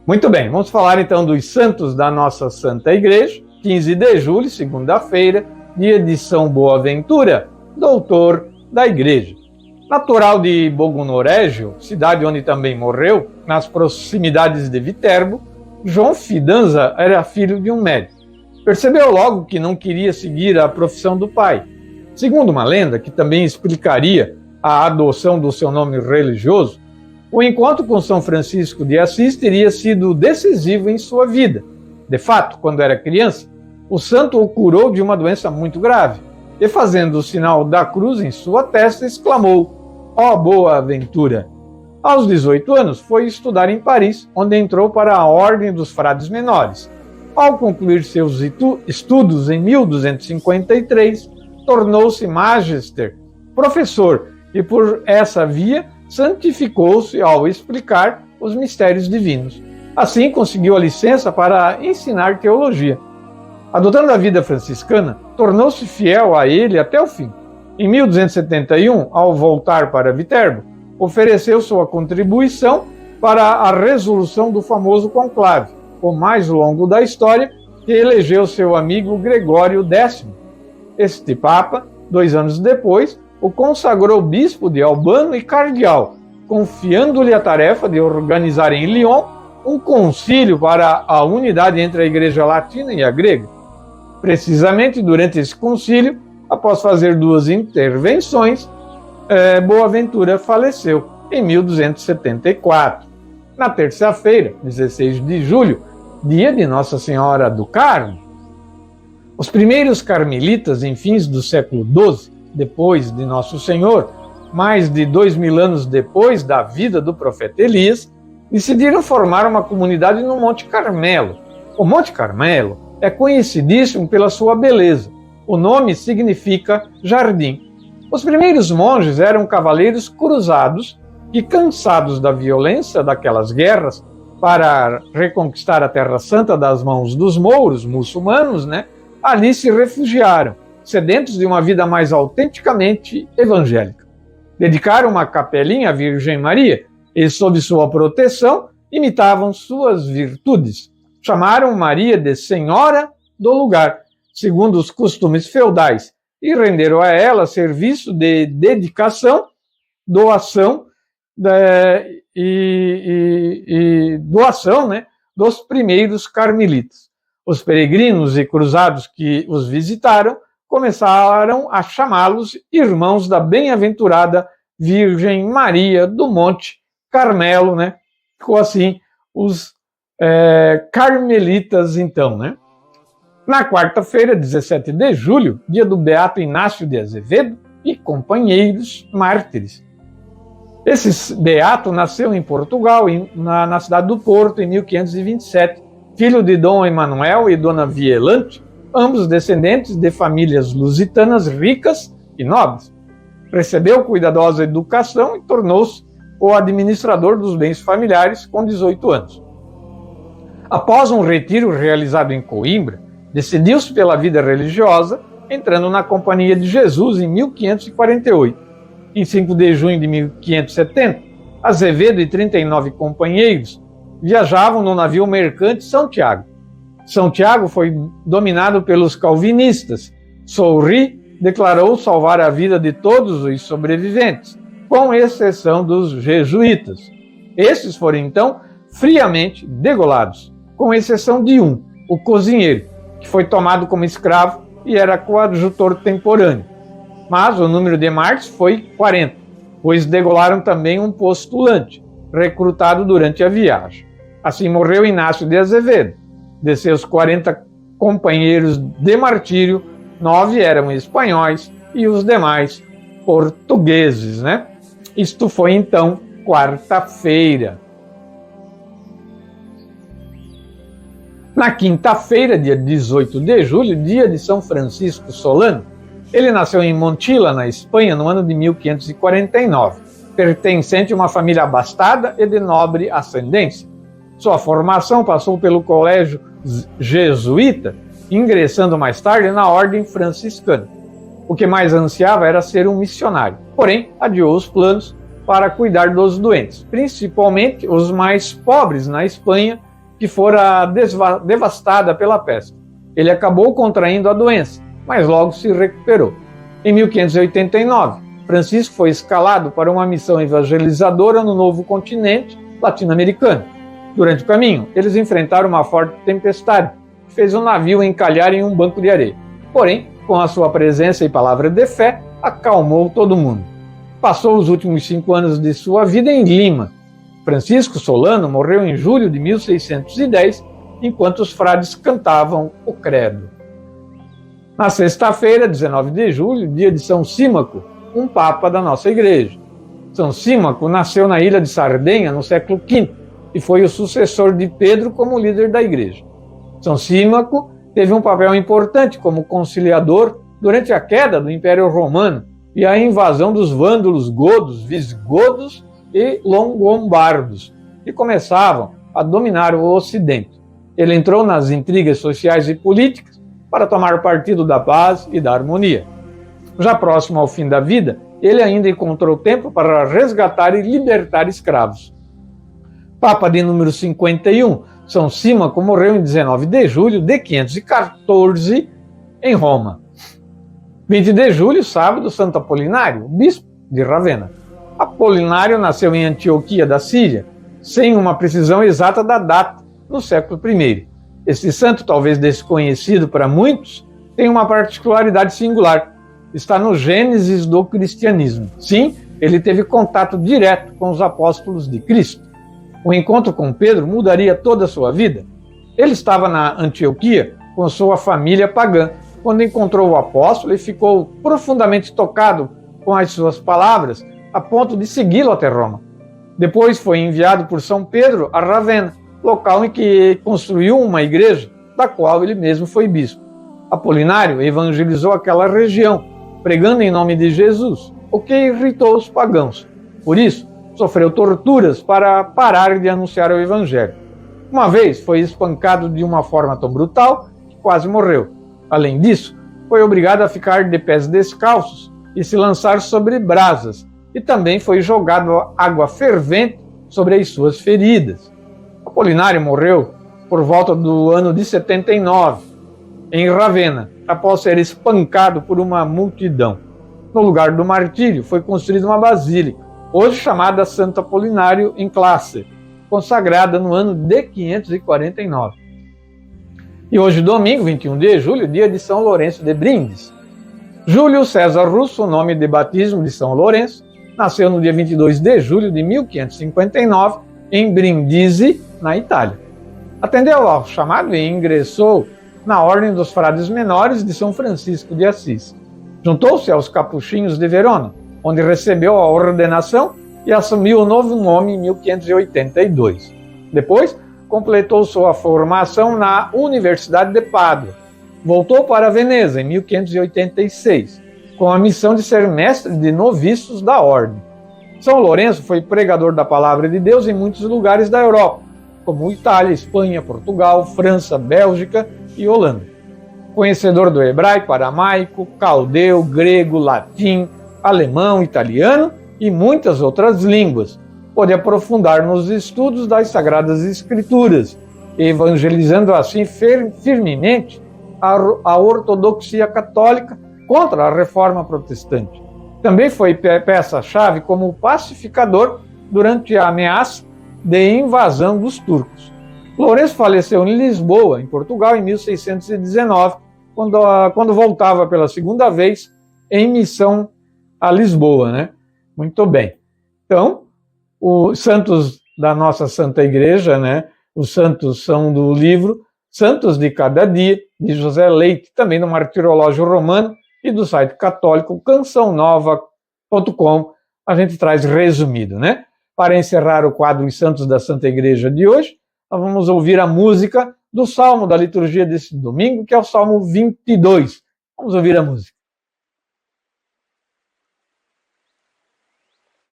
Muito bem, vamos falar então dos santos da nossa Santa Igreja. 15 de julho, segunda-feira, dia de São Boaventura, doutor da Igreja. Natural de Bogunorégio, cidade onde também morreu, nas proximidades de Viterbo, João Fidanza era filho de um médico. Percebeu logo que não queria seguir a profissão do pai. Segundo uma lenda, que também explicaria a adoção do seu nome religioso, o encontro com São Francisco de Assis teria sido decisivo em sua vida. De fato, quando era criança, o santo o curou de uma doença muito grave e, fazendo o sinal da cruz em sua testa, exclamou: "Ó Boaventura!". Aos 18 anos, foi estudar em Paris, onde entrou para a Ordem dos Frades Menores. Ao concluir seus estudos em 1253, tornou-se magister, professor, e por essa via santificou-se ao explicar os mistérios divinos. Assim, conseguiu a licença para ensinar teologia. Adotando a vida franciscana, tornou-se fiel a ele até o fim. Em 1271, ao voltar para Viterbo, ofereceu sua contribuição para a resolução do famoso conclave, o mais longo da história, que elegeu seu amigo Gregório X. Este Papa, 2 anos depois, o consagrou bispo de Albano e cardeal, confiando-lhe a tarefa de organizar em Lyon um concílio para a unidade entre a Igreja Latina e a grega. Precisamente durante esse concílio, após fazer 2 intervenções, Boaventura faleceu em 1274. Na terça-feira, 16 de julho, dia de Nossa Senhora do Carmo. Os primeiros carmelitas, em fins do século XII, depois de Nosso Senhor, mais de 2000 anos depois da vida do profeta Elias, decidiram formar uma comunidade no Monte Carmelo. O Monte Carmelo é conhecidíssimo pela sua beleza. O nome significa jardim. Os primeiros monges eram cavaleiros cruzados que, cansados da violência daquelas guerras para reconquistar a Terra Santa das mãos dos mouros muçulmanos, ali se refugiaram, sedentos de uma vida mais autenticamente evangélica. Dedicaram uma capelinha à Virgem Maria e, sob sua proteção, imitavam suas virtudes. Chamaram Maria de Senhora do lugar, segundo os costumes feudais, e renderam a ela serviço de dedicação, doação dos primeiros carmelitas. Os peregrinos e cruzados que os visitaram começaram a chamá-los irmãos da bem-aventurada Virgem Maria do Monte Carmelo, Ficou assim os carmelitas, então, Na quarta-feira, 17 de julho, dia do Beato Inácio de Azevedo e companheiros mártires. Esse beato nasceu em Portugal, na cidade do Porto, em 1527, filho de Dom Emanuel e Dona Vielante, ambos descendentes de famílias lusitanas ricas e nobres. Recebeu cuidadosa educação e tornou-se o administrador dos bens familiares com 18 anos. Após um retiro realizado em Coimbra, decidiu-se pela vida religiosa, entrando na Companhia de Jesus em 1548. Em 5 de junho de 1570, Azevedo e 39 companheiros viajavam no navio mercante São Tiago. São Tiago foi dominado pelos calvinistas. Soury declarou salvar a vida de todos os sobreviventes, com exceção dos jesuítas. Estes foram, então, friamente degolados, com exceção de um, o cozinheiro, que foi tomado como escravo e era coadjutor temporâneo. Mas o número de mártires foi 40, pois degolaram também um postulante, recrutado durante a viagem. Assim morreu Inácio de Azevedo. De seus 40 companheiros de martírio, 9 eram espanhóis e os demais portugueses, Isto foi, então, quarta-feira. Na quinta-feira, dia 18 de julho, dia de São Francisco Solano, ele nasceu em Montilla, na Espanha, no ano de 1549, pertencente a uma família abastada e de nobre ascendência. Sua formação passou pelo colégio jesuíta, ingressando mais tarde na ordem franciscana. O que mais ansiava era ser um missionário, porém adiou os planos para cuidar dos doentes, principalmente os mais pobres na Espanha que fora devastada pela peste. Ele acabou contraindo a doença, mas logo se recuperou. Em 1589, Francisco foi escalado para uma missão evangelizadora no novo continente latino-americano. Durante o caminho, eles enfrentaram uma forte tempestade, que fez o navio encalhar em um banco de areia. Porém, com a sua presença e palavra de fé, acalmou todo mundo. Passou os últimos 5 anos de sua vida em Lima. Francisco Solano morreu em julho de 1610, enquanto os frades cantavam o credo. Na sexta-feira, 19 de julho, dia de São Símaco, um papa da nossa igreja. São Símaco nasceu na ilha de Sardenha no século V e foi o sucessor de Pedro como líder da igreja. São Símaco teve um papel importante como conciliador durante a queda do Império Romano e a invasão dos vândalos godos, visigodos e longombardos, que começavam a dominar o Ocidente. Ele entrou nas intrigas sociais e políticas para tomar partido da paz e da harmonia. Já próximo ao fim da vida, ele ainda encontrou tempo para resgatar e libertar escravos. Papa de número 51, São Símaco morreu em 19 de julho de 514 em Roma. 20 de julho, sábado, Santo Apolinário, bispo de Ravenna. Apolinário nasceu em Antioquia da Síria, sem uma precisão exata da data, no século I. Este santo, talvez desconhecido para muitos, tem uma particularidade singular. Está no Gênesis do cristianismo. Sim, ele teve contato direto com os apóstolos de Cristo. O encontro com Pedro mudaria toda a sua vida. Ele estava na Antioquia com sua família pagã, quando encontrou o apóstolo e ficou profundamente tocado com as suas palavras, a ponto de segui-lo até Roma. Depois foi enviado por São Pedro a Ravenna, local em que construiu uma igreja, da qual ele mesmo foi bispo. Apolinário evangelizou aquela região, pregando em nome de Jesus, o que irritou os pagãos. Por isso, sofreu torturas para parar de anunciar o evangelho. Uma vez foi espancado de uma forma tão brutal que quase morreu. Além disso, foi obrigado a ficar de pés descalços e se lançar sobre brasas, e também foi jogado água fervente sobre as suas feridas. Apolinário morreu por volta do ano de 79, em Ravenna, após ser espancado por uma multidão. No lugar do martírio foi construída uma basílica, hoje chamada Santo Apolinário em Classe, consagrada no ano de 549. E hoje, domingo, 21 de julho, dia de São Lourenço de Brindisi. Júlio César Russo, o nome de batismo de São Lourenço, nasceu no dia 22 de julho de 1559, em Brindisi, na Itália. Atendeu ao chamado e ingressou na Ordem dos Frades Menores de São Francisco de Assis. Juntou-se aos Capuchinhos de Verona, onde recebeu a ordenação e assumiu o novo nome em 1582. Depois, completou sua formação na Universidade de Pádua. Voltou para Veneza em 1586, com a missão de ser mestre de noviços da ordem. São Lourenço foi pregador da palavra de Deus em muitos lugares da Europa, como Itália, Espanha, Portugal, França, Bélgica e Holanda. Conhecedor do hebraico, aramaico, caldeu, grego, latim, alemão, italiano e muitas outras línguas, pôde aprofundar nos estudos das Sagradas Escrituras, evangelizando assim firmemente a ortodoxia católica contra a reforma protestante. Também foi peça-chave como pacificador durante a ameaça de invasão dos turcos. Lourenço faleceu em Lisboa, em Portugal, em 1619, quando voltava pela segunda vez em missão a Lisboa, né? Muito bem. Então, os santos da nossa Santa Igreja, né? Os santos são do livro Santos de Cada Dia, de José Leite, também do Martirológio Romano e do site católico cançãonova.com. A gente traz resumido, né? Para encerrar o quadro Os Santos da Santa Igreja de hoje, nós vamos ouvir a música do Salmo da liturgia desse domingo, que é o Salmo 22. Vamos ouvir a música.